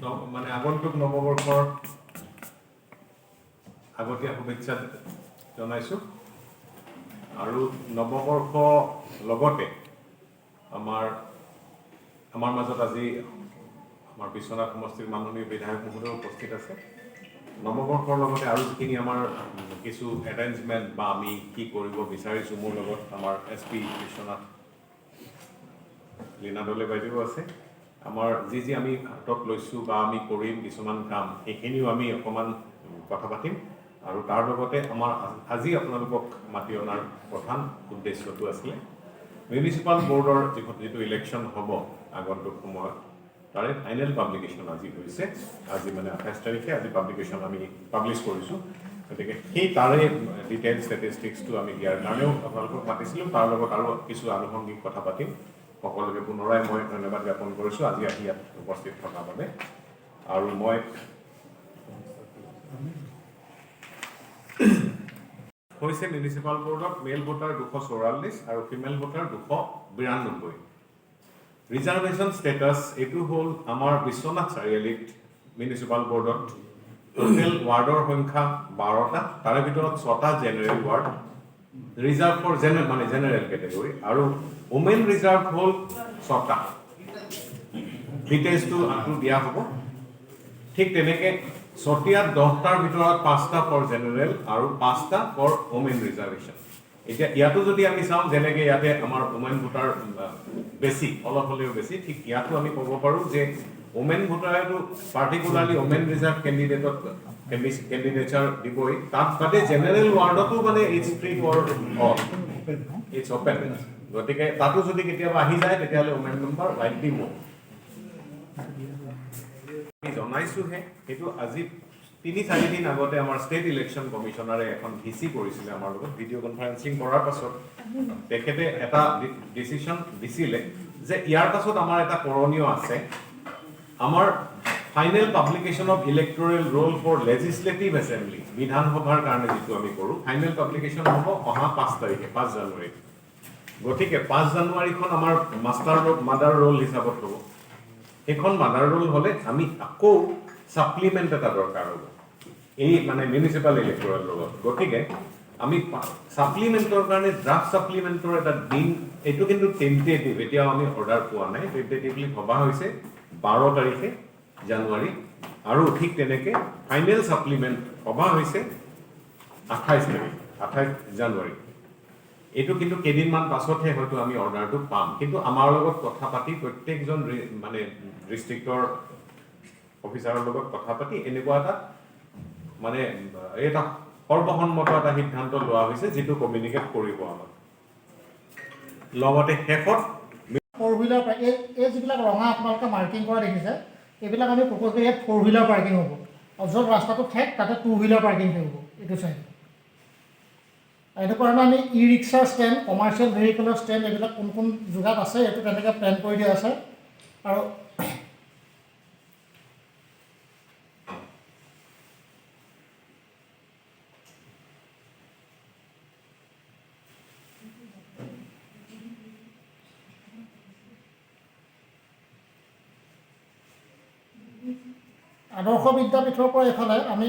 মানে আগন্তুক নৱবৰ্ষৰ আগতীয়া শুভেচ্ছা জনাইছোঁ আৰু নৱবৰ্ষ লগতে আমাৰ মাজত আজি আমাৰ বিশ্বনাথ সমষ্টিৰ মাননীয় বিধায়ক মহোদয় উপস্থিত আছে নৱবৰ্ষৰ লগতে আৰু যিখিনি আমাৰ কিছু এৰেঞ্জমেণ্ট বা আমি কি কৰিব বিচাৰিছোঁ মোৰ লগত আমাৰ SP বিশ্বনাথ লীনা দলে বাইদেউ আছে আমাৰ যি আমি হাতত লৈছোঁ বা আমি কৰিম কিছুমান কাম সেইখিনিও আমি অকণমান কথা পাতিম আৰু তাৰ লগতে আমাৰ আজি আপোনালোকক মাতি অনাৰ প্ৰধান উদ্দেশ্যটো আছিলে মিউনিচিপাল বৰ্ডৰ যিটো ইলেকশ্যন হ'ব আগন্তুক সময়ত তাৰে ফাইনেল পাব্লিকেশ্যন আজি হৈছে আজি মানে 28 তাৰিখে আজি পাব্লিকেশ্যন আমি পাব্লিছ কৰিছোঁ গতিকে সেই তাৰে ডিটেইল ষ্টেটিষ্টিক্সটো আমি দিয়াৰ কাৰণেও আপোনালোকক মাতিছিলোঁ তাৰ লগত আৰু কিছু আনুষংগিক কথা পাতিম সকলোকে পুনৰাই মই ধন্যবাদ জ্ঞাপন কৰিছোঁ আজি আহি ইয়াত উপস্থিত থকাৰ বাবে আৰু মই হৈছে মিউনিচিপাল বৰ্ডত মেল ভোটাৰ 244 আৰু ফিমেল ভোটাৰ 292 ৰিজাৰ্ভেশ্যন ষ্টেটাছ এইটো হ'ল আমাৰ বিশ্বনাথ চাৰিআলিত মিউনিচিপাল বৰ্ডত টোটেল ৱাৰ্ডৰ সংখ্যা 12টা তাৰে ভিতৰত 6টা general ward reserve for general category আৰু ওমেন ৰিজাৰ্ভ হ'ল 6টা ডিটেইলছটো আকৌ দিয়া হ'ব ঠিক তেনেকৈ চতিয়াত 10টাৰ ভিতৰত 5টা ফৰ জেনেৰেল আৰু 5টা ফৰ ওমেন ৰিজাৰ্ভেশ্যন এতিয়া ইয়াতো যদি আমি চাওঁ যেনেকৈ ইয়াতে আমাৰ ওমেন ভোটাৰ বেছি অলপ হ'লেও বেছি ঠিক ইয়াতো আমি ক'ব পাৰোঁ যে ওমেন ভোটাৰেতো পাৰ্টিকুলাৰলি ওমেন ৰিজাৰ্ভ কেণ্ডিডেটছাৰ দিবই তাত বাদে জেনেৰেল ৱাৰ্ডতো মানে it's free for all it's open গতিকে তাতো যদি কেতিয়াবা আহি যায় তেতিয়াহ'লে ওমেন মেম্বাৰ লাইকলি মোৰ জনাইছোঁহে সেইটো আজি 3-4 দিন আগতে আমাৰ ষ্টেট ইলেকশ্যন কমিশ্যনাৰে এখন ভিচি কৰিছিলে আমাৰ লগত ভিডিঅ' কনফাৰেন্সিং কৰাৰ পাছত তেখেতে এটা ডিচিশ্যন দিছিলে যে ইয়াৰ পাছত আমাৰ এটা কৰণীয় আছে আমাৰ final publication of electoral roll for legislative assembly বিধানসভাৰ কাৰণে যিটো আমি কৰোঁ ফাইনেল পাব্লিকেশ্যন হ'ব অহা 5 তাৰিখে 5 জানুৱাৰী গতিকে 5 জানুৱাৰীখন আমাৰ মাদাৰ ৰোল হিচাপত হ'ব সেইখন মাদাৰ ৰোল হ'লে আমি আকৌ ছাপ্লিমেণ্ট এটা দৰকাৰ হ'ব এই মানে মিউনিচিপাল ইলেক্টৰেল ৰোলত গতিকে আমি ছাপ্লিমেণ্টৰ কাৰণে ড্ৰাফ্ট ছাপ্লিমেণ্টৰ এটা দিন এইটো কিন্তু টেণ্টেটিভ এতিয়াও আমি অৰ্ডাৰ পোৱা নাই টেণ্টেটিভলি ভবা হৈছে 12 তাৰিখে জানুৱাৰী আৰু ঠিক তেনেকৈ ফাইনেল ছাপ্লিমেণ্ট ভবা হৈছে 28 তাৰিখ 28 জানুৱাৰী এইটো কিন্তু কেইদিনমান পাছতহে হয়তো আমি অৰ্ডাৰটো পাম কিন্তু আমাৰ লগত কথা পাতি প্ৰত্যেকজন মানে ডিষ্ট্ৰিক্টৰ অফিচাৰৰ লগত কথা পাতি এনেকুৱা এটা মানে এটা সৰ্বসন্মত এটা সিদ্ধান্ত লোৱা হৈছে যিটো কমিউনিকেট কৰিব আমাক লগতে শেষত ফ'ৰ হুইলাৰ এই যিবিলাক ৰঙা আপোনালোকে মাৰ্কিং কৰা দেখিছে এইবিলাক আমি প্ৰপ'জ কৰি ইয়াত 4 হুইলাৰ পাৰ্কিং হ'ব আৰু য'ত ৰাস্তাটো ঠেক তাতে 2 হুইলাৰ পাৰ্কিং থাকিব এইটো চাইডে এনেকুৱা ধৰণে আমি ই ৰিক্সাৰ ষ্টেণ্ড কমাৰ্চিয়েল ভেহিকেলৰ ষ্টেণ্ড এইবিলাক কোন কোন জেগাত আছে এইটো তেনেকৈ প্লেন কৰি দিয়া আছে আৰু আদৰ্শ বিদ্যাপীঠৰ পৰা এইফালে আমি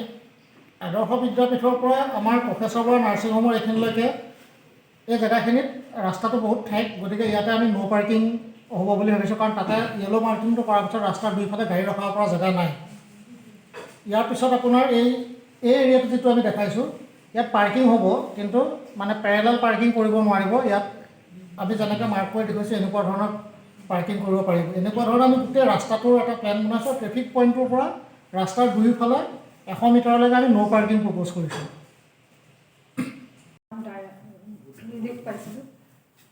আদৰ্শ বিদ্যাপীঠৰ পৰা আমাৰ প্ৰফেচৰ বৰা নাৰ্ছিং হোমৰ এইখিনিলৈকে এই জেগাখিনিত ৰাস্তাটো বহুত ঠেক গতিকে ইয়াতে আমি ন' পাৰ্কিং হ'ব বুলি ভাবিছোঁ কাৰণ তাতে য়েল' মাৰ্কিংটো কৰাৰ পিছত ৰাস্তাৰ দুইফালে গাড়ী ৰখাব পৰা জেগা নাই ইয়াৰ পিছত আপোনাৰ এই এৰিয়াটো যিটো আমি দেখাইছোঁ ইয়াত পাৰ্কিং হ'ব কিন্তু মানে পেৰেলেল পাৰ্কিং কৰিব নোৱাৰিব ইয়াত আমি যেনেকৈ মাৰ্ক কৰি দেখুৱাইছোঁ এনেকুৱা ধৰণৰ পাৰ্কিং কৰিব পাৰিব এনেকুৱা ধৰণৰ আমি গোটেই ৰাস্তাটোৰ এটা প্লেন বনাইছোঁ ট্ৰেফিক পইণ্টটোৰ পৰা ৰাস্তাৰ দুয়োফালে 100 মিটাৰলৈকে আমি ন' পাৰ্কিং প্ৰপ'জ কৰিছোঁ নিৰ্দেশ পাইছিলোঁ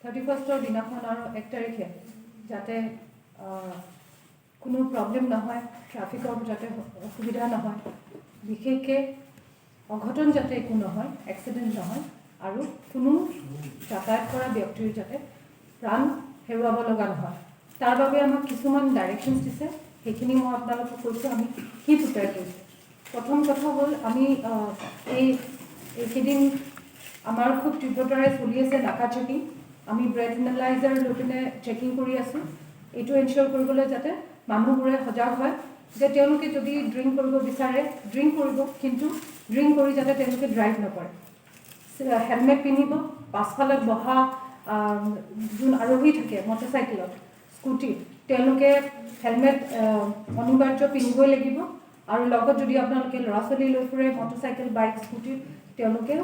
31ৰ দিনাখন আৰু 1 তাৰিখে যাতে কোনো প্ৰব্লেম নহয় ট্ৰাফিকৰ যাতে অসুবিধা নহয় বিশেষকৈ অঘটন যাতে একো নহয় এক্সিডেণ্ট নহয় আৰু কোনো যাতায়াত কৰা ব্যক্তিৰ যাতে প্ৰাণ হেৰুৱাব লগা নহয় তাৰ বাবে আমাক কিছুমান ডাইৰেকশ্যনছ দিছে সেইখিনি মই আপোনালোকক কৈছোঁ আমি কি প্ৰিপেয়াৰ কৰিছোঁ প্ৰথম কথা হ'ল আমি এইকেইদিন আমাৰ খুব তীব্ৰতাৰে চলি আছে নাকা চেকিং আমি ব্ৰেথ এনালাইজাৰ লৈ পিনে চেকিং কৰি আছোঁ এইটো এনচিয়'ৰ কৰিবলৈ যাতে মানুহবোৰে সজাগ হয় যে তেওঁলোকে যদি ড্ৰিংক কৰিব বিচাৰে ড্ৰিংক কৰিব, কিন্তু ড্ৰিংক কৰি যাতে তেওঁলোকে ড্ৰাইভ নকৰে। হেলমেট পিন্ধিব, পাছফালে বহা যোন আৰোহী থাকে মটৰচাইকেলত, স্কুটিত, তেওঁলোকে হেলমেট অনিবাৰ্য পিন্ধিবই লাগিব। আৰু লগত যদি আপোনালোকে ল'ৰা ছোৱালী লৈ ফুৰে মটৰচাইকেল, বাইক, স্কুটিত, তেওঁলোকে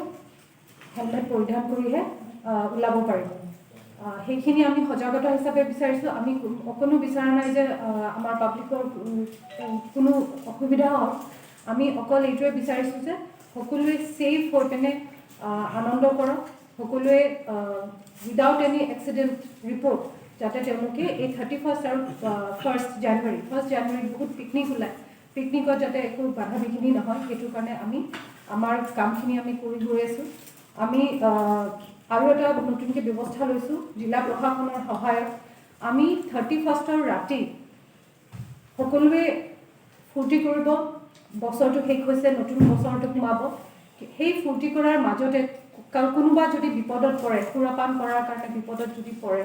হেলমেট পৰিধান কৰিহে ওলাব পাৰিব। সেইখিনি আমি সজাগতা হিচাপে বিচাৰিছোঁ। আমি অকণো বিচৰা নাই যে আমাৰ পাব্লিকৰ কোনো অসুবিধা হওক। আমি অকল এইটোৱে বিচাৰিছোঁ যে সকলোৱে ছেফ হৈ পিনে আনন্দ কৰক, সকলোৱে উইদাউট এনি এক্সিডেণ্ট ৰিপৰ্ট, যাতে তেওঁলোকে এই 31st আৰু 1st জানুৱাৰী বহুত পিকনিক ওলায়, পিকনিকত যাতে একো বাধা বিঘিনি নহয়, সেইটোৰ কাৰণে আমি আমাৰ কামখিনি আমি কৰি গৈ আছোঁ। আমি আৰু এটা নতুনকৈ ব্যৱস্থা লৈছোঁ জিলা প্ৰশাসনৰ সহায়ত। আমি 31st ৰাতি সকলোৱে ফূৰ্তি কৰিব, বছৰটো শেষ হৈছে, নতুন বছৰটো সোমাব। সেই ফূৰ্তি কৰাৰ মাজতে কোনোবা যদি বিপদত পৰে, সুৰাপান কৰাৰ কাৰণে বিপদত যদি পৰে,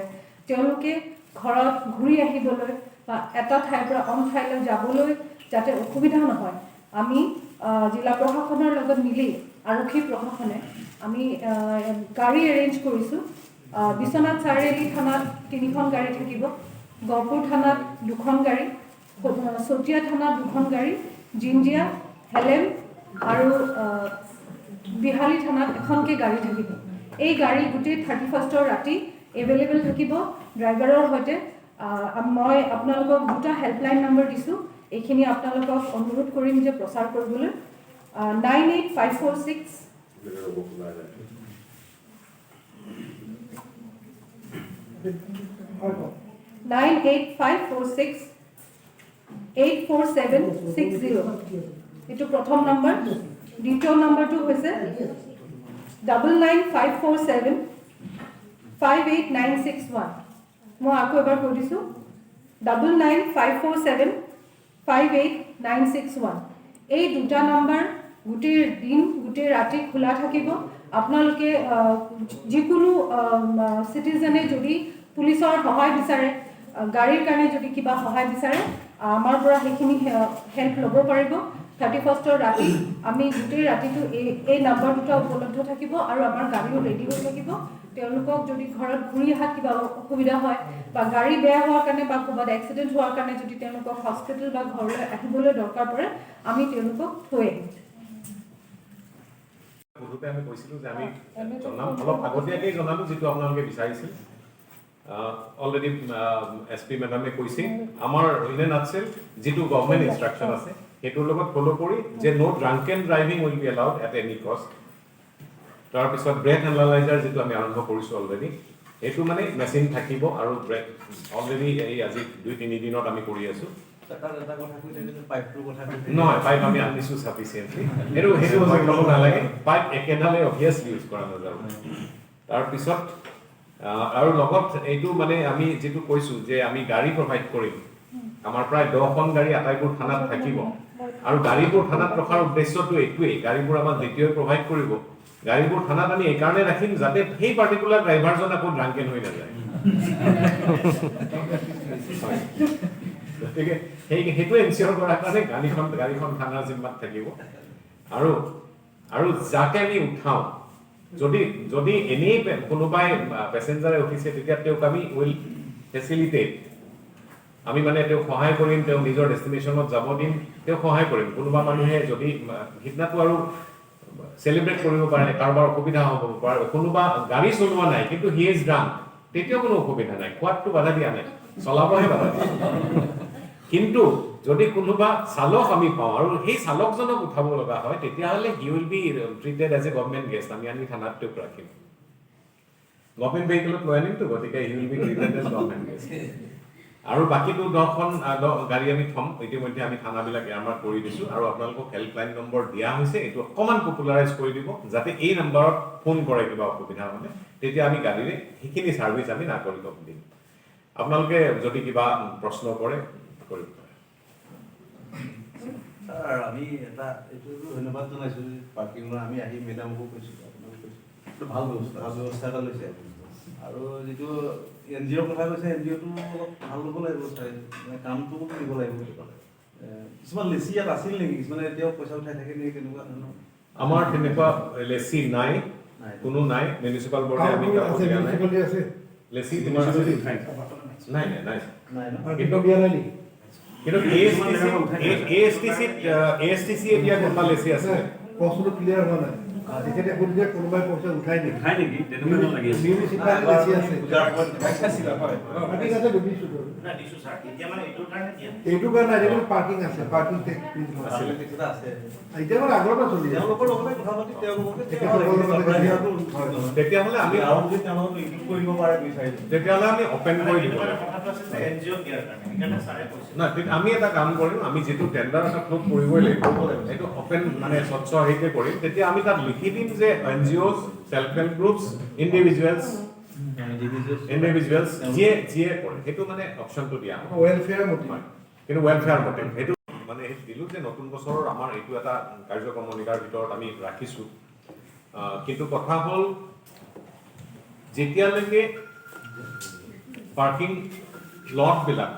তেওঁলোকে ঘৰত ঘূৰি আহিবলৈ বা এটা ঠাইৰ পৰা অন ঠাইলৈ যাবলৈ যাতে অসুবিধা নহয়, আমি জিলা প্ৰশাসনৰ লগত মিলি আৰক্ষী প্ৰশাসনে আমি গাড়ী এৰেঞ্জ কৰিছোঁ। বিশ্বনাথ চাৰিআলি থানাত 3খন গাড়ী থাকিব, গহপুৰ থানাত 2খন গাড়ী, চতিয়া থানাত 2খন গাড়ী, জিঞ্জিয়া, হেলেম আৰু বিহালী থানাত এখনকৈ গাড়ী থাকিব। এই গাড়ী গোটেই 31st ৰাতি এভেইলেবল থাকিব ড্ৰাইভাৰৰ সৈতে। মই আপোনালোকক 2টা হেল্পলাইন নম্বৰ দিছোঁ, এইখিনি আপোনালোকক অনুৰোধ কৰিম যে প্ৰচাৰ কৰিবলৈ। 98546 84760 এইটো প্ৰথম নম্বৰ। দ্বিতীয় নম্বৰটো হৈছে 99547 58961। মই আকৌ এবাৰ কৈ দিছোঁ, 99547 58961। এই 2টা নম্বৰ গোটেই দিন গোটেই ৰাতি খোলা থাকিব। আপোনালোকে যিকোনো চিটিজেনে যদি পুলিচৰ সহায় বিচাৰে, গাড়ীৰ কাৰণে যদি কিবা সহায় বিচাৰে, আমাৰ পৰা সেইখিনি হেল্প ল'ব পাৰিব। 31st ৰাতি আমি গোটেই ৰাতিটো এই নম্বৰ 2টা উপলব্ধ থাকিব আৰু আমাৰ গাড়ীও ৰেডি হৈ থাকিব। তেওঁলোকক যদি ঘৰত ঘূৰি অহাত কিবা অসুবিধা হয় বা গাড়ী বেয়া হোৱাৰ কাৰণে বা ক'ৰবাত এক্সিডেণ্ট হোৱাৰ কাৰণে যদি তেওঁলোকক হস্পিটেল বা ঘৰলৈ আহিবলৈ দৰকাৰ পৰে, আমি তেওঁলোকক থৈ আহিম। বহুতে আমি কৈছিলোঁ যে আমি জনাম, অলপ আগতীয়াকৈ জনালোঁ যিটো আপোনালোকে বিচাৰিছিল। অলৰেডি SP মেডামে কৈছে, আমাৰ ইনে নাটছেল যিটো গভৰ্ণমেণ্ট ইনষ্ট্ৰাকশ্যন আছে সেইটোৰ লগত ফ'ল' কৰি যে no' drunken driving will be allowed at any cost. তাৰপিছত ব্ৰেথ এনালাইজাৰ যিটো আমি আৰম্ভ কৰিছোঁ অলৰেডি, সেইটো মানে মেচিন থাকিব আৰু ব্ৰেথ অলৰেডি এই আজি 2-3 দিনত আমি কৰি আছোঁ। নহয়, পাইপ আমি আনিছোঁ চাফিচিয়েণ্টলি, সেইটো ল'ব নালাগে। পাইপ একেডালে অভিয়াছলি ইউজ কৰা নাযাব। তাৰপিছত আৰু লগত এইটো মানে আমি যিটো কৈছোঁ যে আমি গাড়ী প্ৰভাইড কৰিম, আমাৰ প্ৰায় 10খন গাড়ী আটাইবোৰ থানাত থাকিব। আৰু গাড়ীবোৰ থানাত ৰখাৰ উদ্দেশ্যটো এইটোৱেই, গাড়ীবোৰ আমাক যেতিয়াই প্ৰভাইড কৰিব, গাড়ীবোৰ থানাত আমি এইকাৰণে ৰাখিম যাতে সেই পাৰ্টিকুলাৰ ড্ৰাইভাৰজন আকৌ ড্ৰাংকেন হৈ নাযায়। গতিকে সেইটো এনচিয়ৰ কৰাৰ কাৰণে গাড়ীখন থানাৰ জিম্মাত থাকিব। আৰু যাকে আমি উঠাওঁ, যদি এনেই কোনোবাই পেচেঞ্জাৰে উঠিছে, তেতিয়া তেওঁক আমি উইল ফেচিলিটেট, আমি মানে তেওঁক সহায় কৰিম, তেওঁ নিজৰ ডেষ্টিনেশ্যনত যাব দিম, তেওঁক সহায় কৰিম। কোনোবা মানুহে যদি সিদিনাটো আৰু চেলিব্ৰেট কৰিব পাৰে, কাৰোবাৰ অসুবিধা হ'ব পাৰে, কোনোবা গাড়ী চলোৱা নাই কিন্তু হি ইজ ড্ৰাংক, তেতিয়াও কোনো অসুবিধা নাই, খোৱাতটো বাধা দিয়া নাই, চলাবহে বাধা দিয়া। কিন্তু যদি কোনোবা চালক আমি পাওঁ আৰু সেই চালকজনক উঠাব লগা হয়, তেতিয়াহ'লে he will be treated as a government guest. আমি আনি থানাত তেওঁক ৰাখিম, গভৰ্ণমেণ্ট ভেহিকেলত লৈ আনিমতো, গতিকে he will be treated as government guest. আৰু বাকীটো 10খন গাড়ী আমি থ'ম। ইতিমধ্যে আমি থানাবিলাক এয়াৰমাৰ্ক কৰি দিছোঁ আৰু আপোনালোকক হেল্পলাইন নম্বৰ দিয়া হৈছে। এইটো অকণমান পপুলাৰাইজ কৰি দিব, যাতে এই নম্বৰত ফোন কৰে কিবা অসুবিধা হ'লে, তেতিয়া আমি গাড়ীৰে সেইখিনি ছাৰ্ভিচ আমি নাগৰিকক দিম। আপোনালোকে যদি কিবা প্ৰশ্ন কৰে কৰিব পাৰে। আমি এটা এইটো ধন্যবাদ জনাইছোঁ যে পাৰ্কিঙৰ আমি আহি মেডামকো কৈছোঁ, আপোনালোকে কৈছোঁ, এইটো ভাল ব্যৱস্থা এটা লৈছে। আৰু যিটো NGOৰ কথা কৈছে, NGOটো অলপ ভাল ল'ব লাগিব, মানে কামটো দিব লাগিব। কিছুমান লেচি ইয়াত আছিল নেকি কিছুমানে এতিয়াও পইচা উঠাই থাকে নেকি তেনেকুৱা ধৰণৰ আমাৰ তেনেকুৱা লেচি নাই নাই। কোনো নাই মিউনিচিপাল বৰ্ডে আমি কাকো দিয়া নাই লেচি তোমাৰ আছে নাই নাই নাই নাই ন কিন্তু কিন্তু ASTC এতিয়া কোনোবা লেচি আছে প্ৰশ্নটো ক্লিয়াৰ হোৱা নাই তেখেতে সুধিছে কোনোবাই পইচা উঠাই নেকি খাই নেকি তেনেকুৱা লাগি আছে মিউনিচিপাল লেচি আছে পূজাৰ সময়ত দেখাইছিলা হয় পাৰ্কিং আছে দুদিছো এইটো কাৰণে আজিকালি পাৰ্কিং আছে পাৰ্কিং টেক্স আছিলে কিছুটা আছে এতিয়া মানে আগৰ পৰা চলি আছে তেওঁলোকৰ লগতে কথা পাতি তেওঁলোককে তেতিয়াহ'লে আমি আৰু যদি তেওঁলোকক ইনক্লুড কৰিব পাৰে বিচাৰিছো তেতিয়াহ'লে আমি অপেন কৰি দিম না আমি এটা কাম কৰিম আমি যিটো টেণ্ডাৰ এটা ক্লোজ কৰিবই লাগিব এইটো অপেন মানে স্বচ্ছ হেৰিতে কৰিম তেতিয়া আমি তাত লিখি দিম যে NGOs self help groups individuals যিয়ে কৰে সেইটো মানে অপশ্যনটো দিয়া হ'ব ৱেলফেয়াৰ মটিভ কিন্তু ৱেলফেয়াৰ মটিভ সেইটো মানে দিলোঁ যে নতুন বছৰৰ আমাৰ এইটো এটা কাৰ্যক্ৰমণিকাৰ ভিতৰত আমি ৰাখিছোঁ কিন্তু কথা হ'ল যেতিয়ালৈকে পাৰ্কিং লটবিলাক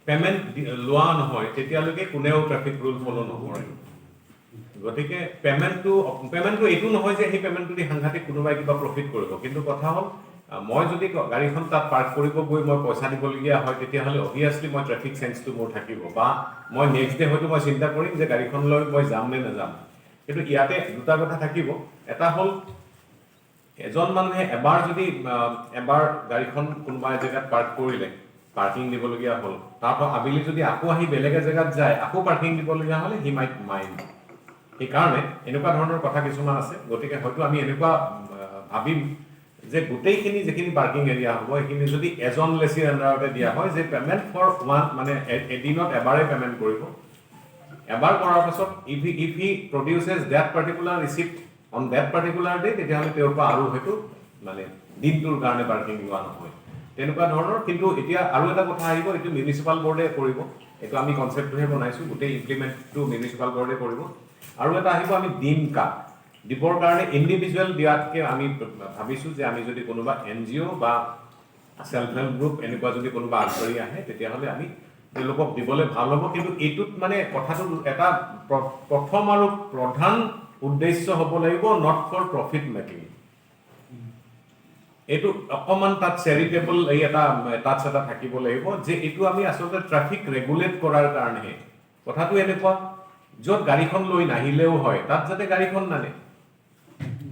পেমেণ্ট লোৱা নহয় তেতিয়ালৈকে কোনেও ট্ৰেফিক ৰুল ফ'ল' নকৰে গতিকে পেমেণ্টটো এইটো নহয় যে সেই পেমেণ্টটো দি সাংঘাতিক কোনোবাই কিবা প্ৰফিট কৰিব কিন্তু কথা হ'ল মই যদি গাড়ীখন তাত পাৰ্ক কৰিব গৈ মই পইচা দিবলগীয়া হয় তেতিয়াহ'লে অভিয়াছলি মই ট্ৰেফিক চেঞ্চটো মোৰ থাকিব বা মই নেক্সট ডে হয়তো মই চিন্তা কৰিম যে গাড়ীখন লৈ মই যাম নে নাযাম কিন্তু ইয়াতে দুটা কথা থাকিব এটা হ'ল এজন মানুহে এবাৰ গাড়ীখন কোনোবা জেগাত পাৰ্ক কৰিলে পাৰ্কিং দিবলগীয়া হ'ল তাৰপৰা আবেলি যদি আকৌ আহি বেলেগ জেগাত যায় আকৌ পাৰ্কিং দিবলগীয়া হ'লে হি মাইট মাইণ্ড সেইকাৰণে এনেকুৱা ধৰণৰ কথা কিছুমান আছে গতিকে হয়তো আমি এনেকুৱা ভাবিম যে গোটেইখিনি যিখিনি পাৰ্কিং এৰিয়া হ'ব সেইখিনি যদি এজন লেচিৰ আণ্ডাৰতে দিয়া হয় যে পে'মেণ্ট ফৰ ওৱান মানে এদিনত এবাৰে পে'মেণ্ট কৰিব এবাৰ কৰাৰ পাছত if he produces that particular receipt on that particular day তেতিয়াহ'লে তেওঁৰ পৰা আৰু হয়তো মানে দিনটোৰ কাৰণে পাৰ্কিং লোৱা নহয় তেনেকুৱা ধৰণৰ কিন্তু এতিয়া আৰু এটা কথা আহিব এইটো মিউনিচিপাল বৰ্ডে কৰিব এইটো আমি কনচেপ্টটোহে বনাইছোঁ গোটেই ইমপ্লিমেণ্টটো মিউনিচিপাল বৰ্ডে কৰিব আৰু এটা আহিব আমি দিম কাক দিবৰ কাৰণে ইণ্ডিভিজুৱেল দিয়াতকৈ আমি ভাবিছোঁ যে আমি যদি কোনোবা NGO বা সেলফ হেল্প গ্ৰুপ এনেকুৱা যদি কোনোবা আগবাঢ়ি আহে তেতিয়াহ'লে আমি তেওঁলোকক দিবলৈ ভাল হ'ব কিন্তু এইটোত মানে কথাটো এটা প্ৰথম আৰু প্ৰধান উদ্দেশ্য হ'ব লাগিব নট ফৰ প্ৰফিট মেকিং এইটো অকণমান তাত চেৰিটেবল এই এটা টাচ এটা থাকিব লাগিব যে এইটো আমি আচলতে ট্ৰাফিক ৰেগুলেট কৰাৰ কাৰণেহে কথাটো এনেকুৱা য'ত গাড়ীখন লৈ নাহিলেও হয় তাত যাতে গাড়ীখন নানে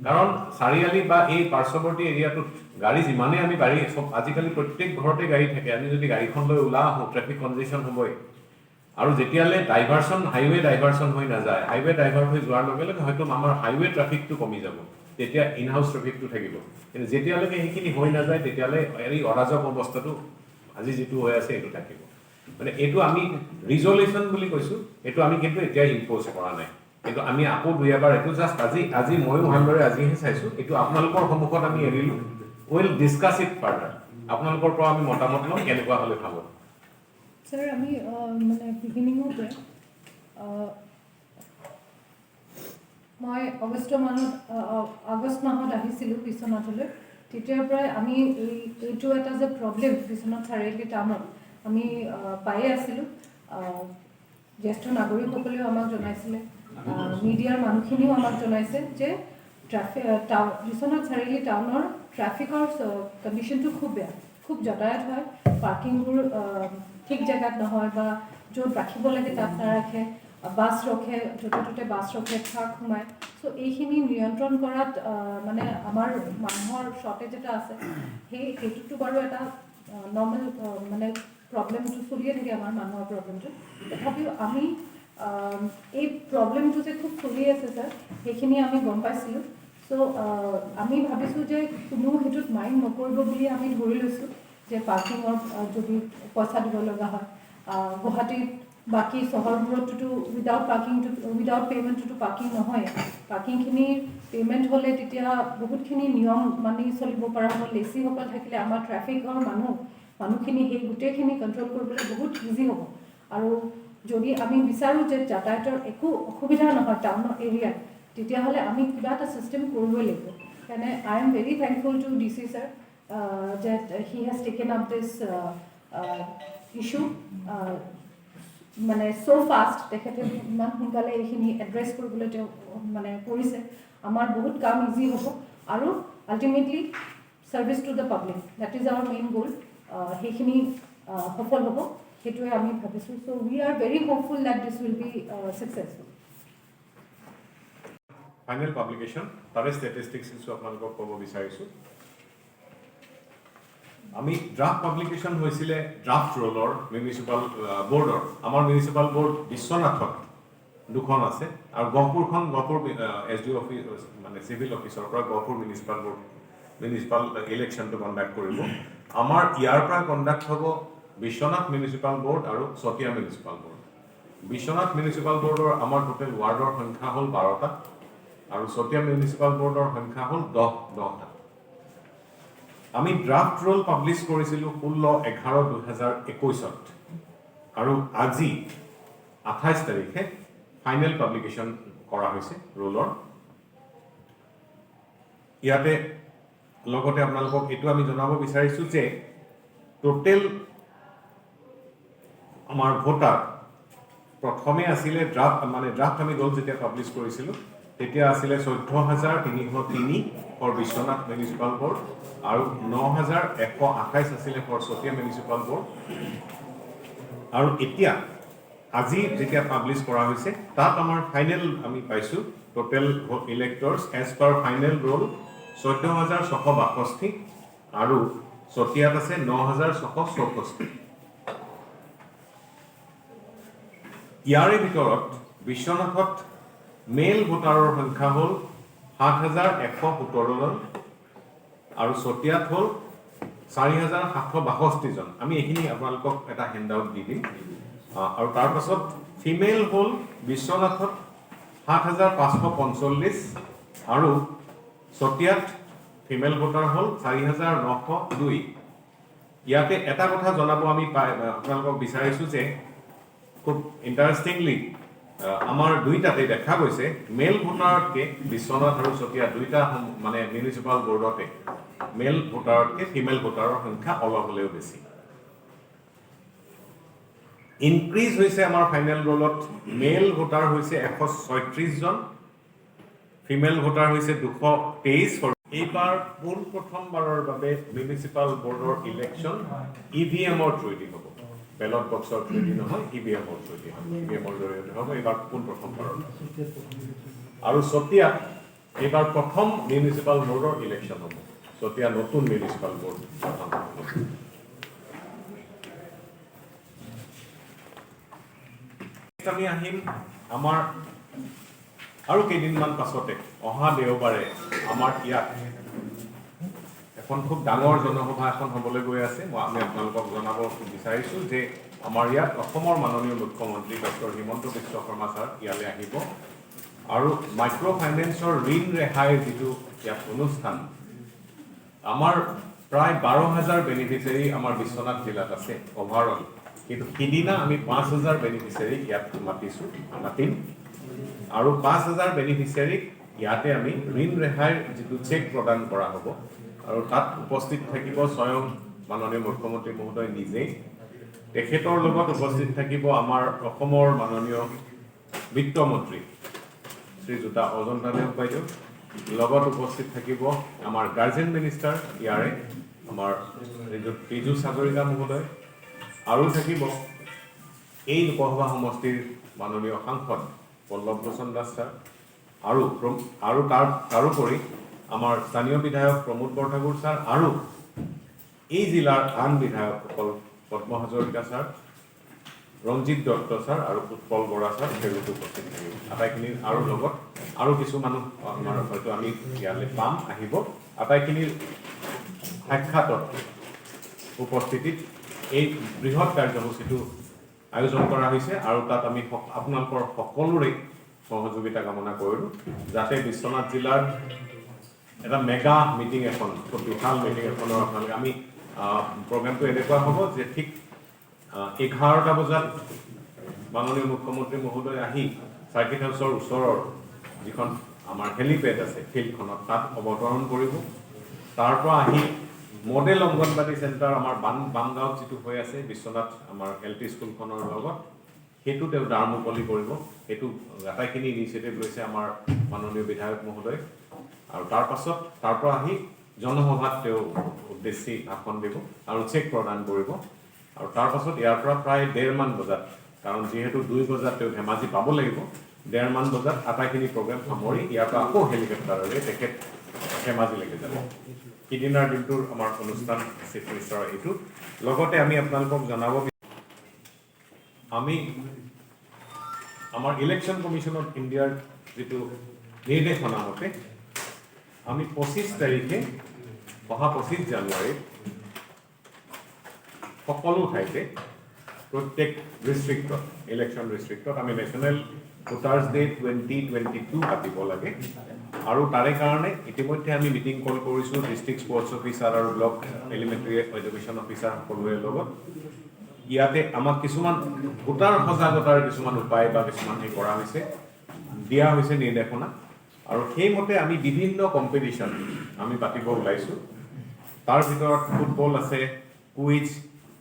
কাৰণ চাৰিআলি বা এই পাৰ্শ্বৱৰ্তী এৰিয়াটোত গাড়ী যিমানেই আমি গাড়ী চব আজিকালি প্ৰত্যেক ঘৰতে গাড়ী থাকে আমি যদি গাড়ীখন লৈ ওলাই আহোঁ ট্ৰেফিক কনজেশ্যন হ'বই আৰু যেতিয়ালৈ হাইৱে ডাইভাৰ্চন হৈ নাযায় হাইৱে ডাইভাৰ্ট হৈ যোৱাৰ লগে লগে হয়তো আমাৰ হাইৱে ট্ৰাফিকটো কমি যাব তেতিয়া ইন হাউচ ট্ৰেফিকটো থাকিব কিন্তু যেতিয়ালৈকে সেইখিনি হৈ নাযায় তেতিয়ালৈ এই অৰাজক অৱস্থাটো আজি যিটো হৈ আছে এইটো থাকিব মানে এইটো আমি ৰিজলিউশ্যন বুলি কৈছোঁ এইটো আমি কিন্তু এতিয়া ইম্প'জ কৰা নাই কিন্তু আমি আকৌ দুই এবাৰ এইটো জাষ্ট আজি ময়ো ভালদৰে আজিহে চাইছোঁ এইটো আপোনালোকৰ সন্মুখত আমি এৰিলোঁ উইল ডিছকাছ ইট ফাৰ্ডাৰ আপোনালোকৰ পৰা আমি মতামত ল'ম কেনেকুৱা হ'লে ভাল হ'ব স্যাৰ আমি মানে বিগিনিঙতে মই আগষ্ট মাহত আহিছিলোঁ বিশ্বনাথলৈ তেতিয়াৰ পৰাই আমি এইটো এটা যে প্ৰব্লেম বিশ্বনাথ চাৰিআলি টাউনত আমি পায়ে আছিলোঁ জ্যেষ্ঠ নাগৰিকসকলেও আমাক জনাইছিলে মিডিয়াৰ মানুহখিনিও আমাক জনাইছে যে বিশ্বনাথ চাৰিআলি টাউনৰ ট্ৰাফিকৰ কণ্ডিশ্যনটো খুব বেয়া খুব যাতায়াত হয় পাৰ্কিংবোৰ ঠিক জেগাত নহয় বা য'ত ৰাখিব লাগে তাত নাৰাখে বাছ ৰখে য'তে ত'তে বাছ ৰখে ট্ৰাক সোমায় চ' এইখিনি নিয়ন্ত্ৰণ কৰাত মানে আমাৰ মানুহৰ শ্বৰ্টেজ এটা আছে সেইটোতো বাৰু এটা নৰ্মেল মানে প্ৰব্লেমটো চলিয়ে থাকে আমাৰ মানুহৰ প্ৰব্লেমটো তথাপিও আমি এই প্ৰব্লেমটো যে খুব চলি আছে ছাৰ সেইখিনি আমি গম পাইছিলোঁ চ' আমি ভাবিছোঁ যে কোনো সেইটোত মাইণ্ড নকৰিব বুলি আমি ধৰি লৈছোঁ যে পাৰ্কিঙৰ যদি পইচা দিব লগা হয় গুৱাহাটীত বাকী চহৰবোৰততো উইদাউট পে'মেণ্টটোতো পাৰ্কিং নহয় পাৰ্কিংখিনি পে'মেণ্ট হ'লে তেতিয়া বহুতখিনি নিয়ম মানি চলিব পৰা হ'ব লেচিসকল থাকিলে আমাৰ ট্ৰেফিকৰ মানুহখিনি সেই গোটেইখিনি কণ্ট্ৰল কৰিবলৈ বহুত ইজি হ'ব আৰু যদি আমি বিচাৰোঁ যে যাতায়াতৰ একো অসুবিধা নহয় টাউনৰ এৰিয়াত তেতিয়াহ'লে আমি কিবা এটা ছিষ্টেম কৰিবই লাগিব সেইকাৰণে I am very thankful to DC sir that he has taken up this issue মানে চ' ফাষ্ট তেখেতে ইমান সোনকালে এইখিনি এড্ৰেছ কৰিবলৈ তেওঁ মানে কৰিছে আমাৰ বহুত কাম ইজি হ'ব আৰু ultimately service to the public that is our main goal সেইখিনি সফল হ'ব সেইটোৱে আমি ভাবিছোঁ so' we are very hopeful that this will be successful final publication তাৰে ষ্টেটিষ্টিক্স কিছু আপোনালোকক ক'ব বিচাৰিছোঁ আমি ড্ৰাফ্ট পাব্লিকেশ্যন হৈছিলে ড্ৰাফ্ট ৰোলৰ মিউনিচিপাল বৰ্ডৰ আমাৰ মিউনিচিপাল বৰ্ড বিশ্বনাথত দুখন আছে আৰু গহপুৰখন গহপুৰ SDO অফিচ মানে চিভিল অফিচৰ পৰা গহপুৰ মিউনিচিপাল ইলেকশ্যনটো কণ্ডাক্ট কৰিব আমাৰ ইয়াৰ পৰা কণ্ডাক্ট হ'ব বিশ্বনাথ মিউনিচিপাল বৰ্ড আৰু Chatia municipal board Biswanath municipal বৰ্ডৰ আমাৰ টোটেল ৱাৰ্ডৰ সংখ্যা হ'ল 12টা আৰু চতিয়া মিউনিচিপাল বৰ্ডৰ সংখ্যা হ'ল 10টা আমি ড্ৰাফ্ট ৰোল পাব্লিছ কৰিছিলোঁ 16/11/2021 আৰু আজি 28 তাৰিখে ফাইনেল পাব্লিকেশ্যন কৰা হৈছে ৰোলৰ ইয়াতে লগতে আপোনালোকক এইটো আমি জনাব বিচাৰিছোঁ যে টোটেল আমাৰ ভোটাৰ প্ৰথমে আছিলে ড্ৰাফ্ট আমি ৰোল যেতিয়া পাব্লিছ কৰিছিলোঁ তেতিয়া আছিলে 14,303 ফৰ বিশ্বনাথ মিউনিচিপাল বৰ্ড আৰু 9,128 আছিলে ফৰ চতিয়া মিউনিচিপাল বৰ্ড আৰু এতিয়া আজি যেতিয়া পাব্লিছ কৰা হৈছে তাত আমাৰ ফাইনেল আমি পাইছোঁ total electors as per final roll 14,662 আৰু চতিয়াত আছে 9,664 ইয়াৰে ভিতৰত বিশ্বনাথত মেল ভোটাৰৰ সংখ্যা হ'ল 7,117 জন আৰু চতিয়াত হ'ল 4,762 জন আমি এইখিনি আপোনালোকক এটা হেণ্ডআউট দি দিম আৰু তাৰপাছত ফিমেল হ'ল বিশ্বনাথত 7,545 আৰু চতিয়াত ফিমেল ভোটাৰ হ'ল 4,902 ইয়াতে এটা কথা জনাব আমি আপোনালোকক বিচাৰিছোঁ যে খুব ইণ্টাৰেষ্টিংলি আমাৰ দুইটাতে দেখা গৈছে মেল ভোটাৰতকৈ বিশ্বনাথ আৰু চতিয়া দুইটা মানে মিউনিচিপাল বৰ্ডতে মেল ভোটাৰতকৈ ফিমেল ভোটাৰৰ সংখ্যা অলপ হ'লেও বেছি ইনক্ৰিজ হৈছে আমাৰ ফাইনেল ৰোলত মেল ভোটাৰ হৈছে 136 জন ফিমেল ভোটাৰ হৈছে 223 এইবাৰ পোনপ্ৰথমবাৰৰ বাবে মিউনিচিপাল বৰ্ডৰ ইলেকশ্যন EVM-ৰ থ্ৰুৱেদি হ'ব বেলট বক্সৰ থ্ৰুৱেদি নহয় EVM-ৰ থ্ৰুৱেদি হ'ব EVM-ৰ জৰিয়তে হ'ব এইবাৰ পোনপ্ৰথমবাৰৰ আৰু চতিয়াত এইবাৰ প্ৰথম মিউনিচিপাল বৰ্ডৰ ইলেকশ্যন হ'ব চতিয়া নতুন মিউনিচিপাল বৰ্ড আমি আহিম আমাৰ আৰু কেইদিনমান পাছতে অহা দেওবাৰে আমাৰ ইয়াত এখন খুব ডাঙৰ জনসভা এখন হ'বলৈ গৈ আছে আমি আপোনালোকক জনাব বিচাৰিছোঁ যে আমাৰ ইয়াত অসমৰ মাননীয় মুখ্যমন্ত্ৰী ডক্টৰ হিমন্ত বিশ্ব শৰ্মা ছাৰ ইয়ালৈ আহিব আৰু মাইক্ৰ' ফাইনেন্সৰ ঋণ ৰেহাইৰ যিটো ইয়াত অনুষ্ঠান আমাৰ প্ৰায় 12,000 বেনিফিচিয়াৰী আমাৰ বিশ্বনাথ জিলাত আছে অভাৰঅল কিন্তু সিদিনা আমি 5,000 বেনিফিচিয়াৰীক ইয়াত মাতিম আৰু 5,000 বেনিফিচিয়াৰীক ইয়াতে আমি ঋণ ৰেহাইৰ যিটো চেক প্ৰদান কৰা হ'ব আৰু তাত উপস্থিত থাকিব স্বয়ং মাননীয় মুখ্যমন্ত্ৰী মহোদয় নিজেই তেখেতৰ লগত উপস্থিত থাকিব আমাৰ অসমৰ মাননীয় বিত্তমন্ত্ৰী শ্ৰীযুতা অজন্তা নেওগ বাইদেউ লগত উপস্থিত থাকিব আমাৰ গাৰ্জেন মিনিষ্টাৰ ইয়াৰে আমাৰ পীযুষ হাজৰিকা মহোদয় আৰু থাকিব এই লোকসভা সমষ্টিৰ মাননীয় সাংসদ পল্লৱ লোচন দাস ছাৰ আৰু তাৰোপৰি আমাৰ স্থানীয় বিধায়ক প্ৰমোদ বৰঠাকুৰ ছাৰ আৰু এই জিলাৰ আন বিধায়কসকল পদ্ম হাজৰিকা ছাৰ ৰঞ্জিত দত্ত ছাৰ আৰু উৎপল বৰা ছাৰ তেওঁলোকে উপস্থিত থাকিব আটাইখিনিৰ আৰু লগত আৰু কিছু মানুহ আমাৰ হয়তো আমি ইয়ালৈ পাম আহিব আটাইখিনিৰ সাক্ষাতত উপস্থিতিত এই বৃহৎ কাৰ্যসূচীটো আয়োজন কৰা হৈছে আৰু তাত আমি আপোনালোকৰ সকলোৰে সহযোগিতা কামনা কৰিলোঁ যাতে বিশ্বনাথ জিলাৰ এটা মেগা মিটিং এখন খুব বিশাল মিটিং এখনৰ আপোনালোকে আমি প্ৰগ্ৰেমটো এনেকুৱা হ'ব যে ঠিক 11টা বজাত মাননীয় মুখ্যমন্ত্ৰী মহোদয় আহি চাৰ্কিট হাউচৰ ওচৰৰ যিখন আমাৰ হেলিপেড আছে ফিল্ডখনত তাত অৱতৰণ কৰিব তাৰ পৰা আহি মডেল অংগনবাড়ী চেণ্টাৰ আমাৰ বামগাঁৱত যিটো হৈ আছে বিশ্বনাথ আমাৰ LP স্কুলখনৰ লগত সেইটো তেওঁ দ্বাৰ মুকলি কৰিব। সেইটো আটাইখিনি ইনিচিয়েটিভ লৈছে আমাৰ মাননীয় বিধায়ক মহোদয়। আৰু তাৰ পাছত তাৰ পৰা আহি জনসভাত তেওঁ উদ্দেশ্যি ভাষণ দিব আৰু চেক প্ৰদান কৰিব। আৰু তাৰ পাছত ইয়াৰ পৰা প্ৰায় 1:30 মান বজাত, কাৰণ যিহেতু 2 বজাত তেওঁ ধেমাজি পাব লাগিব, 1:30 মান বজাত আটাইখিনি প্ৰগ্ৰেম সামৰি ইয়াৰ পৰা আকৌ হেলিকপ্টাৰেৰে তেখেত ধেমাজিলৈকে যাব। সিদিনাৰ দিনটোৰ আমাৰ অনুষ্ঠান চিফ মিনিষ্টাৰৰ এইটো। লগতে আমি আপোনালোকক জনাব আমি আমাৰ ইলেকশ্যন কমিশ্যন অফ ইণ্ডিয়াৰ যিটো নিৰ্দেশনা মতে আমি 25 তাৰিখে অহা 25 জানুৱাৰীত সকলো ঠাইতে প্ৰত্যেক ডিষ্ট্ৰিক্টত ইলেকশ্যন ডিষ্ট্ৰিক্টত আমি নেশ্যনেল ভোটাৰ্ছ ডে 2022 পাতিব লাগে। আৰু তাৰে কাৰণে ইতিমধ্যে আমি মিটিং কল কৰিছোঁ ডিষ্ট্ৰিক্ট স্পৰ্টছ অফিচাৰ আৰু ব্লক এলিমেণ্টাৰী এডুকেশ্যন অফিচাৰ সকলোৰে লগত। ইয়াতে আমাক কিছুমান ভোটাৰ সজাগতাৰ কিছুমান উপায় বা কিছুমান কৰা হৈছে, দিয়া হৈছে নিৰ্দেশনা। আৰু সেইমতে আমি বিভিন্ন কম্পিটিশ্যন আমি পাতিব ওলাইছোঁ। তাৰ ভিতৰত ফুটবল আছে, কুইজ,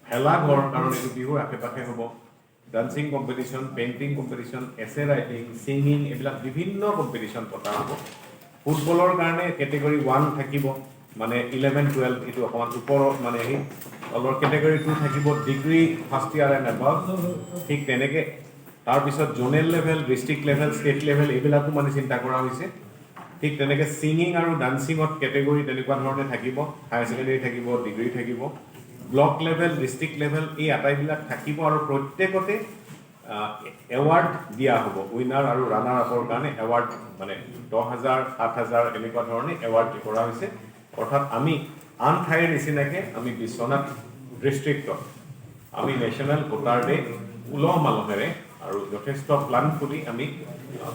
ভেলাঘৰ, কাৰণ এইটো বিহুৰ আশে পাশে হ'ব, ডান্সিং কম্পিটিশ্যন, পেইণ্টিং কম্পিটিশ্যন, এছে ৰাইটিং, ছিংগিং, এইবিলাক বিভিন্ন কম্পিটিশ্যন পতা হ'ব। ফুটবলৰ কাৰণে কেটেগৰী 1 থাকিব, মানে 11-12 এইটো অকণমান ওপৰত মানে সেই তলৰ কেটেগৰী 2 থাকিব, degree first year and above. ঠিক তেনেকৈ তাৰপিছত zonal level, district level, state level এইবিলাকো মানে চিন্তা কৰা হৈছে। ঠিক তেনেকৈ ছিংগিং আৰু ডান্সিঙত কেটেগৰী তেনেকুৱা ধৰণে থাকিব, হায়াৰ ছেকেণ্ডেৰী থাকিব, ডিগ্ৰী থাকিব, ব্লক লেভেল, ডিষ্ট্ৰিক্ট লেভেল এই আটাইবিলাক থাকিব। আৰু প্ৰত্যেকতে এৱাৰ্ড দিয়া হ'ব, উইনাৰ আৰু ৰানাৰ আপৰ কাৰণে এৱাৰ্ড, মানে 10,000, 7,000 এনেকুৱা ধৰণে এৱাৰ্ড কৰা হৈছে। অৰ্থাৎ আমি আন ঠাইৰ নিচিনাকৈ আমি বিশ্বনাথ ডিষ্ট্ৰিক্টত আমি নেশ্যনেল ভোটাৰ ডে উলহ মালহেৰে আৰু যথেষ্ট প্লানফুলি আমি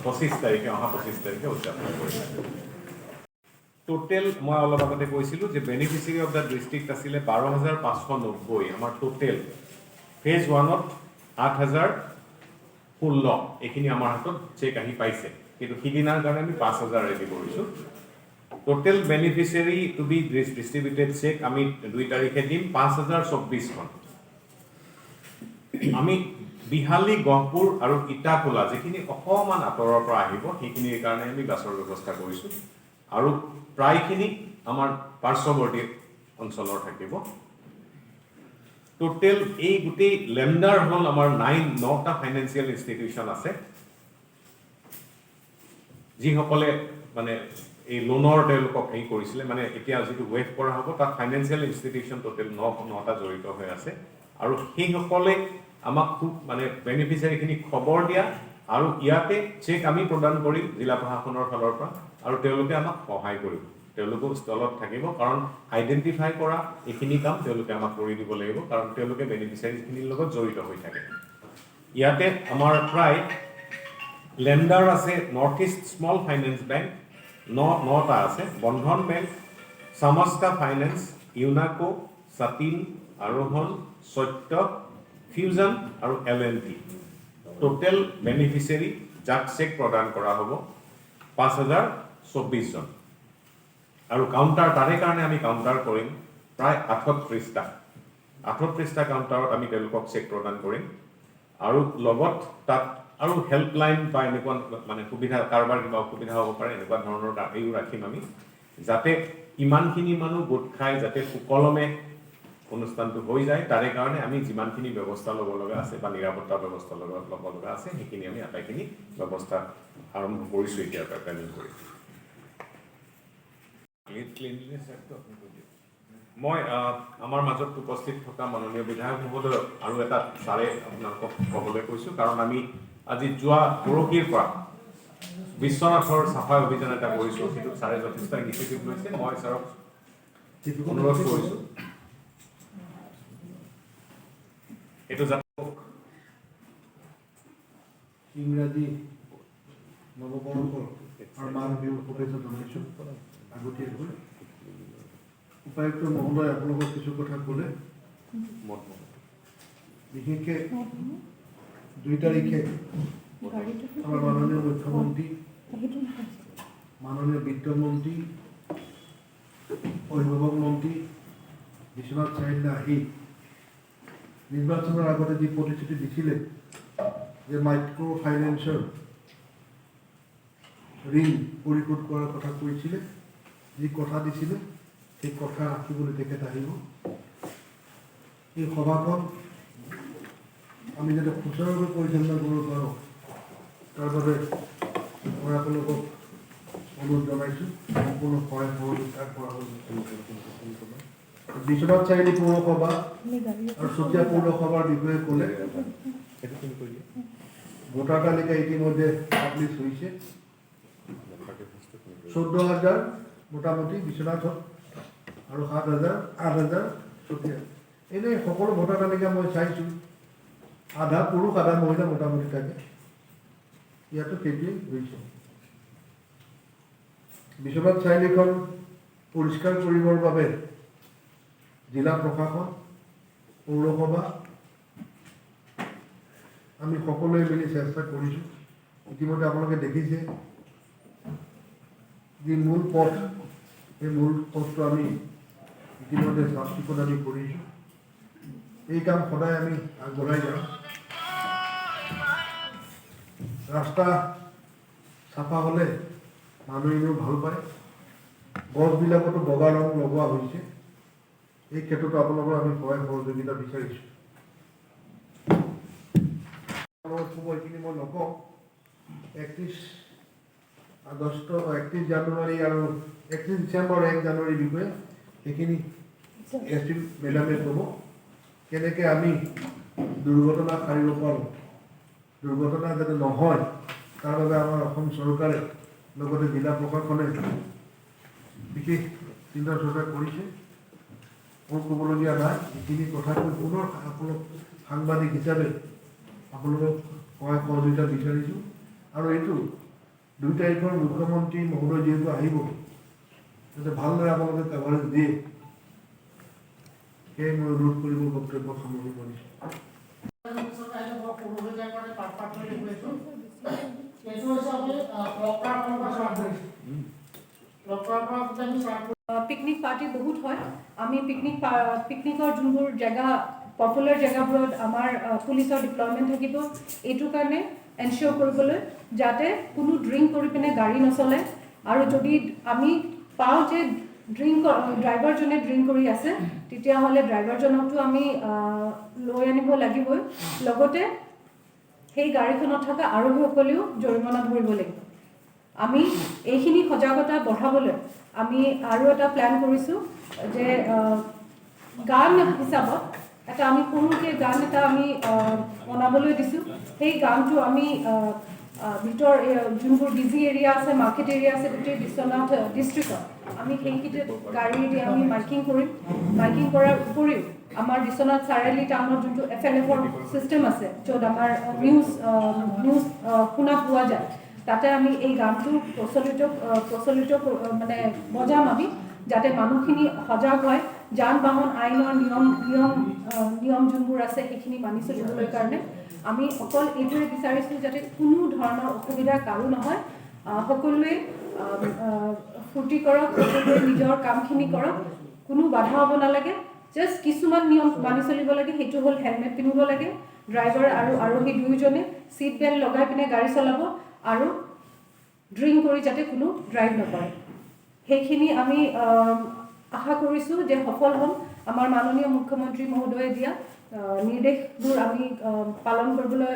25 তাৰিখে অহা 25 তাৰিখে উদযাপন কৰিম। টোটেল মই অলপ আগতে কৈছিলোঁ যে বেনিফিচিয়াৰী অফ দ্য ডিষ্ট্ৰিক্ট আছিলে 12,590। আমাৰ টোটেল ফেজ 1ত 8,016 এইখিনি আমাৰ হাতত চেক আহি পাইছে, কিন্তু সিদিনাৰ কাৰণে আমি 5,000 ৰেডি কৰিছোঁ। Total beneficiary to be distributed cheque আমি 2 তাৰিখে দিম 5,024খন। আমি বিহালী, গহপুৰ আৰু ইটাখোলা যিখিনি অকণমান আঁতৰৰ পৰা আহিব সেইখিনিৰ কাৰণে আমি বাছৰ ব্যৱস্থা কৰিছোঁ। আৰু প্ৰায়খিনি আমাৰ পাৰ্শ্বৱৰ্তী অঞ্চলৰ থাকিব। টোটেল এই গোটেই লেণ্ডাৰ হ'ল আমাৰ 9টা ফাইনেন্সিয়েল ইনষ্টিটিউশ্যন আছে, যিসকলে মানে এই লোনৰ তেওঁলোকক হেৰি কৰিছিলে, মানে এতিয়া যিটো ৱেভ কৰা হ'ব তাত ফাইনেন্সিয়েল ইনষ্টিটিউশ্যন টোটেল 9টা জড়িত হৈ আছে। আৰু সেইসকলে আমাক খুব মানে বেনিফিচিয়াৰীখিনিক খবৰ দিয়া আৰু ইয়াতে চেক আমি প্ৰদান কৰিম জিলা প্ৰশাসনৰ ফালৰ পৰা, আৰু তেওঁলোকে আমাক সহায় কৰিব। তেওঁলোকো ষ্টলত থাকিব, কাৰণ আইডেণ্টিফাই কৰা এইখিনি কাম তেওঁলোকে আমাক কৰি দিব লাগিব, কাৰণ তেওঁলোকে বেনিফিচিয়াৰীখিনিৰ লগত জড়িত হৈ থাকে। ইয়াতে আমাৰ প্ৰায় লেণ্ডাৰ আছে north east small finance bank 9টা আছে, বন্ধন বেংক, সমস্তা ফাইনেন্স, ইউনাকো, সতীন, আৰোহণ, সত্য, ফিউজন আৰু L&T। টোটেল বেনিফিচিয়াৰী যাক চেক প্ৰদান কৰা হ'ব 5,024জন। আৰু কাউণ্টাৰ, তাৰে কাৰণে আমি কাউণ্টাৰ কৰিম প্ৰায় 38টা কাউণ্টাৰত আমি তেওঁলোকক চেক প্ৰদান কৰিম। আৰু লগত তাত আৰু হেল্পলাইন বা এনেকুৱা মানে সুবিধা, কাৰোবাৰ কিবা অসুবিধা হ'ব পাৰে এনেকুৱা ধৰণৰ এইও ৰাখিম আমি, যাতে ইমানখিনি মানুহ গোট খাই যাতে সুকলমে অনুষ্ঠানটো হৈ যায়। তাৰে কাৰণে আমি যিমানখিনি ব্যৱস্থা ল'ব লগা আছে বা নিৰাপত্তা ব্যৱস্থা ল'ব লগা আছে সেইখিনি আমি আটাইখিনি ব্যৱস্থা আৰম্ভ কৰিছোঁ এতিয়াৰ পৰা প্লেনিং কৰি। মই আমাৰ মাজত উপস্থিত থকা মাননীয় বিধায়ক মহোদয় আৰু এটা ছাৰে আপোনালোকক ক'বলৈ কৈছোঁ, কাৰণ আমি আজি যোৱা পৰহিৰ পৰা বিশ্বনাথৰ চাফাই অভিযান এটা কৰিছোঁ, সেইটোত ছাৰে যথেষ্ট ইনিচিয়েটিভ লৈছে। মই ছাৰক অনুৰোধ কৰিছোঁ এইটো যাতে ইংৰাজী নৱবৰ্ষৰ আৰু মাঘ বিহুৰ শুভেচ্ছা জনাইছোঁ আগতীয়াকৈ। উপায়ুক্ত মহোদয় আপোনালোকক কিছু কথা ক'লে, বিশেষকৈ 2 তাৰিখে আমাৰ মাননীয় মুখ্যমন্ত্ৰী, মাননীয় বিত্তমন্ত্ৰী, অভিভাৱক মন্ত্ৰী বিশ্বনাথ চাৰিআলিলৈ আহি নিৰ্বাচনৰ আগতে যি প্ৰতিশ্ৰুতি দিছিলে যে মাইক্ৰ' ফাইনেন্সৰ ঋণ পৰিশোধ কৰাৰ কথা কৈছিলে, যি কথা দিছিলে সেই কথা ৰাখিবলৈ তেখেত আহিব। এই সভাখন আমি যাতে সুচাৰুৰূপে পৰিচালনা কৰিব পাৰোঁ তাৰ বাবে মই আপোনালোকক অনুৰোধ জনাইছোঁ, সম্পূৰ্ণ সহায় সহযোগিতা কৰা হ'ল। বিশ্বনাথ চাৰিআলি পৌৰসভা আৰু চতিয়া পৌৰসভাৰ বিষয়ে ক'লে ভোটাৰ তালিকা ইতিমধ্যে পাব্লিছ হৈছে। 14,000 মোটামুটি বিশ্বনাথত আৰু 8,000 চতিয়া। এনেই সকলো ভোটাৰ তালিকা মই চাইছোঁ, আধা পুৰুষ আধা মহিলা মোটামুটি থাকে। ইয়াতো সেইটোৱেই হৈছে। বিশ্বনাথ চাৰিআলিখন পৰিষ্কাৰ কৰিবৰ বাবে জিলা প্ৰশাসন, পৌৰসভা আমি সকলোৱে মিলি চেষ্টা কৰিছোঁ। ইতিমধ্যে আপোনালোকে দেখিছে যি মূল পথ, সেই মূল পথটো আমি ইতিমধ্যে চাফ চিকুণ আমি কৰিছোঁ। এই কাম সদায় আমি আগবঢ়াই যাওঁ। ৰাস্তা চাফা হ'লে মানুহে এনেও ভাল পায়। গছবিলাকতো বগা ৰং লগোৱা হৈছে। এই ক্ষেত্ৰতো আপোনালোকৰ আমি সহায় সহযোগিতা বিচাৰিছোঁ। এইখিনি মই নকওঁ। 31 জানুৱাৰী আৰু 31 ডিচেম্বৰ 1 জানুৱাৰীৰ বিষয়ে সেইখিনি এছপি মেডামে ক'ব, কেনেকৈ আমি দুৰ্ঘটনা সাৰিব পাৰোঁ, দুৰ্ঘটনা যাতে নহয় তাৰ বাবে আমাৰ অসম চৰকাৰে লগতে জিলা প্ৰশাসনে বিশেষ চিন্তা চৰ্চা কৰিছে। মোৰ ক'বলগীয়া নাই। এইখিনি কথাকৈ পুনৰ আপোনালোক সাংবাদিক হিচাপে আপোনালোকক সহায় সহযোগিতা বিচাৰিছোঁ। আৰু এইটো 2 তাৰিখৰ মুখ্যমন্ত্ৰী মহোদয় যিহেতু আহিব, যাতে ভালদৰে আপোনালোকে কাভাৰেজ দিয়ে, সেয়ে মই অনুৰোধ কৰি মোৰ বক্তব্য সামৰণি মাৰিছোঁ। পিকনিক পাৰ্টি বহুত হয়। আমি পিকনিকৰ যোনবোৰ জেগা পপুলাৰ জেগাবোৰত আমাৰ পুলিচৰ ডিপ্লয়মেণ্ট থাকিব, এইটোৰ কাৰণে এনচিয়ৰ কৰিবলৈ যাতে কোনো ড্ৰিংক কৰি পিনে গাড়ী নচলে। আৰু যদি আমি পাওঁ যে ড্ৰাইভাৰজনে ড্ৰিংক কৰি আছে, তেতিয়াহ'লে ড্ৰাইভাৰজনকতো আমি লৈ আনিব লাগিবই। লগতে সেই গাড়ীখনত থকা আৰোহীসকলেও জৰিমনা ভৰিব লাগিব। আমি এইখিনি সজাগতা বঢ়াবলৈ আমি আৰু এটা প্লেন কৰিছোঁ যে গান হিচাপত আমি সৰুকৈ গান এটা আমি বনাবলৈ দিছোঁ। সেই গানটো আমি ভিতৰ যোনবোৰ বিজি এৰিয়া আছে, মাৰ্কেট এৰিয়া আছে, গোটেই বিশ্বনাথ ডিষ্ট্ৰিক্টত আমি সেইকেইটা গাড়ীৰে আমি মাইকিং কৰিম। মাইকিং কৰাৰ উপৰিও আমাৰ বিশ্বনাথ চাৰিআলি টাউনত যোনটো FLFৰ ছিষ্টেম আছে, য'ত আমাৰ নিউজ শুনা পোৱা যায়, তাতে আমি এই গানটো প্ৰচলিত মানে বজাম আমি, যাতে মানুহখিনি সজাগ হয়। যান বাহন আইনৰ নিয়ম যোনবোৰ আছে সেইখিনি মানি চলিবলৈ কাৰণে আমি অকল এইটোৱে বিচাৰিছোঁ যাতে কোনো ধৰণৰ অসুবিধা কাৰো নহয়। সকলোৱে ফূৰ্তি কৰক, সকলোৱে নিজৰ কামখিনি কৰক, কোনো বাধা হ'ব নালাগে। জাষ্ট কিছুমান নিয়ম মানি চলিব লাগে। সেইটো হ'ল হেলমেট পিন্ধিব লাগে, ড্ৰাইভাৰ আৰু আৰোহী দুয়োজনে ছিট বেল্ট লগাই পিনে গাড়ী চলাব, আৰু ড্ৰিংক কৰি যাতে কোনো ড্ৰাইভ নকৰে। সেইখিনি আমি আশা কৰিছোঁ যে সফল হ'ম। আমাৰ মাননীয় মুখ্যমন্ত্ৰী মহোদয়ে দিয়া নিৰ্দেশবোৰ আমি পালন কৰিবলৈ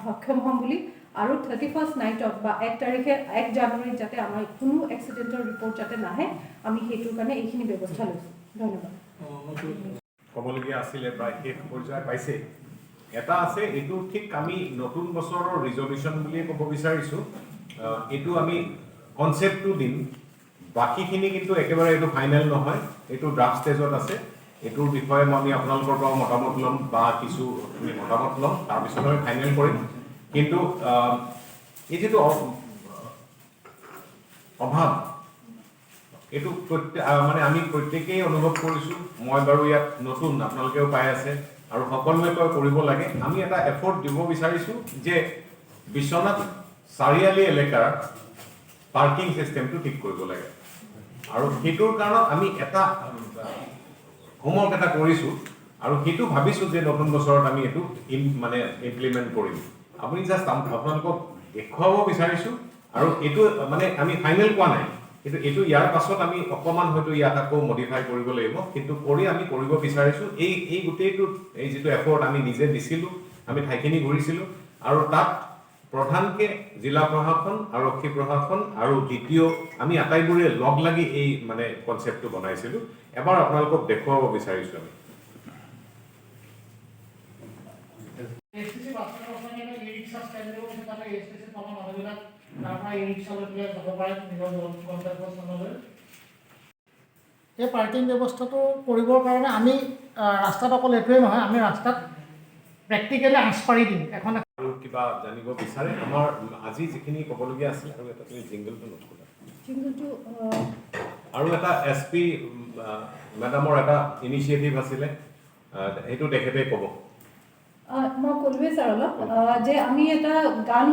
সক্ষম হ'ম বুলি। আৰু 31st নাইটত বা 1 তাৰিখে 1 জানুৱাৰীত যাতে আমাৰ কোনো এক্সিডেণ্টৰ ৰিপৰ্ট যাতে নাহে, আমি সেইটোৰ কাৰণে এইখিনি ব্যৱস্থা লৈছোঁ। ধন্যবাদ। ক'বলগীয়া আছিলে প্ৰায় শেষ পৰ্যায় পাইছে। এটা আছে, এইটো ঠিক আমি নতুন বছৰৰ ৰিজলিউশ্যন বুলিয়ে ক'ব বিচাৰিছোঁ। এইটো আমি কনচেপ্টটো দিম, বাকীখিনি কিন্তু একেবাৰে এইটো ফাইনেল নহয়, এইটো ড্ৰাফ্ট ষ্টেজত আছে। এইটোৰ বিষয়ে আমি আপোনালোকৰ পৰা মতামত ল'ম বা কিছু মতামত ল'ম, তাৰপিছত আমি ফাইনেল কৰিম। কিন্তু এই যিটো অভাৱ, এইটো মানে আমি প্ৰত্যেকেই অনুভৱ কৰিছোঁ। মই বাৰু ইয়াত নতুন, আপোনালোকেও পাই আছে, আৰু সকলোৱে কৰিব লাগে। আমি এটা এফৰ্ট দিব বিচাৰিছোঁ যে বিশ্বনাথ চাৰিআলি এলেকাৰ পাৰ্কিং চিষ্টেমটো ঠিক কৰিব লাগে। আৰু সেইটোৰ কাৰণত আমি এটা হোমৱৰ্ক এটা কৰিছোঁ আৰু সেইটো ভাবিছোঁ যে নতুন বছৰত আমি এইটো মানে ইমপ্লিমেণ্ট কৰিম। আপুনি জাষ্ট আপোনালোকক দেখুৱাব বিচাৰিছোঁ আৰু এইটো মানে আমি ফাইনেল কোৱা নাই, কিন্তু এইটো ইয়াৰ পাছত আমি অকণমান হয়তো ইয়াত আকৌ মডিফাই কৰিব লাগিব, কিন্তু আমি কৰিব বিচাৰিছোঁ এই গোটেইটো এই যিটো এফৰ্ট আমি নিজে দিছিলোঁ, আমি ঠাইখিনি ঘূৰিছিলোঁ আৰু তাত প্ৰধানকৈ জিলা প্ৰশাসন, আৰক্ষী প্ৰশাসন আৰু দ্বিতীয় আমি আটাইবোৰে লগ লাগি এই মানে কনচেপ্টটো বনাইছিলোঁ। এবাৰ আপোনালোকক দেখুৱাব বিচাৰিছোঁ আমি। ASTC বাছৰ ওচৰতে ই-ৰিক্সা ষ্টেণ্ড দিব, তাতে ASTC থকা মানুহবিলাক তাৰ পৰা ই-ৰিক্সা লৈ পেলাই যাব পাৰে নিজৰ গন্তব্যস্থানলৈ। এই পাৰ্কিং ব্যৱস্থাটো কৰিবৰ কাৰণে আমি ৰাস্তাত অকল এইটোৱে নহয়, আমি ৰাস্তাত প্ৰেক্টিকেলি আঁচ পাৰি দিম এখন। আৰু কিবা জানিব বিচাৰে আমাৰ আজি যিখিনি ক'বলগীয়া আছিল, আৰু এটা তুমি জিংগলটো নক'লা কিন্তু আৰু এটা SP মেডামৰ এটা ইনিচিয়েটিভ আছিলে, সেইটো তেখেতে ক'ব। মই ক'লোৱে ছাৰ অলপ যে আমি এটা গান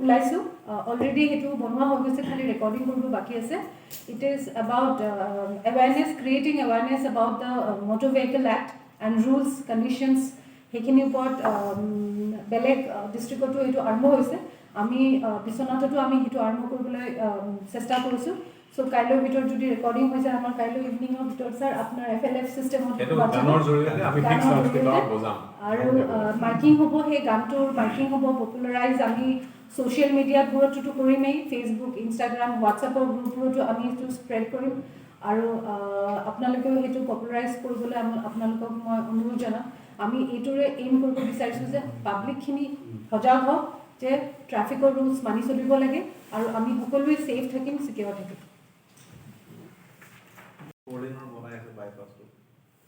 ওলাইছোঁ, অলৰেডি সেইটো বনোৱা হৈ গৈছে, খালি ৰেকৰ্ডিং কৰিব বাকী আছে। It is about creating awareness about the motor vehicle act and rules conditions. সেইখিনিৰ ওপৰত বেলেগ ডিষ্ট্ৰিক্টতো এইটো আৰম্ভ হৈছে। আমি বিশ্বনাথতো আমি সেইটো আৰম্ভ কৰিবলৈ চেষ্টা কৰিছোঁ। চ' কাইলৈৰ ভিতৰত যদি ৰেকৰ্ডিং হৈ যায়, আমাৰ কাইলৈ ইভিনিঙৰ ভিতৰত ছাৰ আপোনাৰ FLF চিষ্টেমত আৰু মাৰ্কিং হ'ব, সেই গানটোৰ মাৰ্কিং হ'ব, পপুলাৰাইজ আমি ছ'চিয়েল মিডিয়াবোৰতো কৰিমেই, ফেচবুক, ইনষ্টাগ্ৰাম, হোৱাটছএপৰ গ্ৰুপবোৰতো আমি সেইটো স্প্ৰেড কৰিম আৰু আপোনালোকেও সেইটো পপুলাৰাইজ কৰিবলৈ আপোনালোকক মই অনুৰোধ জনাম। আমি এইটোৰে এইম কৰিব বিচাৰিছোঁ যে পাব্লিকখিনি সজাগ হওক যে ট্ৰাফিকৰ ৰুলছ মানি চলিব লাগে আৰু আমি সকলোৱে ছেফ থাকিম, ছিকিউৰ থাকিম। ফ'ৰলেনৰ বনাই আছে বাইপাছটো,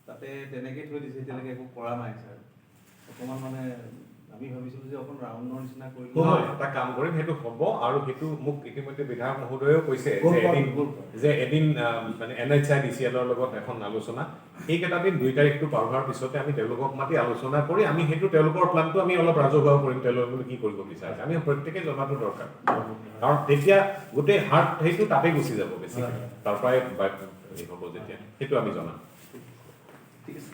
তাতে তেনেকৈ থৈ দিছে, এতিয়ালৈকে একো কৰা নাই ছাৰ। অকণমান মানে আমি ভাবিছিলোঁ যে অকণ ৰাউণ্ডৰ নিচিনা কৰি এটা কাম কৰিম, সেইটো হ'ব। আৰু সেইটো মোক ইতিমধ্যে বিধায়ক মহোদয়েও কৈছে যে এদিন মানে NHI DCL ৰ লগত এখন আলোচনা, এইকেইটা দিন 2 তাৰিখটো পাৰ হোৱাৰ পিছতে আমি তেওঁলোকক মাতি আলোচনা কৰি আমি সেইটো তেওঁলোকৰ প্লানটো আমি অলপ ৰাজহুৱা কৰিম, তেওঁলোকে কি কৰিব বিচাৰিছে আমি প্ৰত্যেকে জনাটো দৰকাৰ। কাৰণ তেতিয়া গোটেই হাৰ্ট সেইটো তাতে গুচি যাব, বেছি তাৰ পৰাই হ'ব যেতিয়া সেইটো আমি জনাম। ঠিক আছে।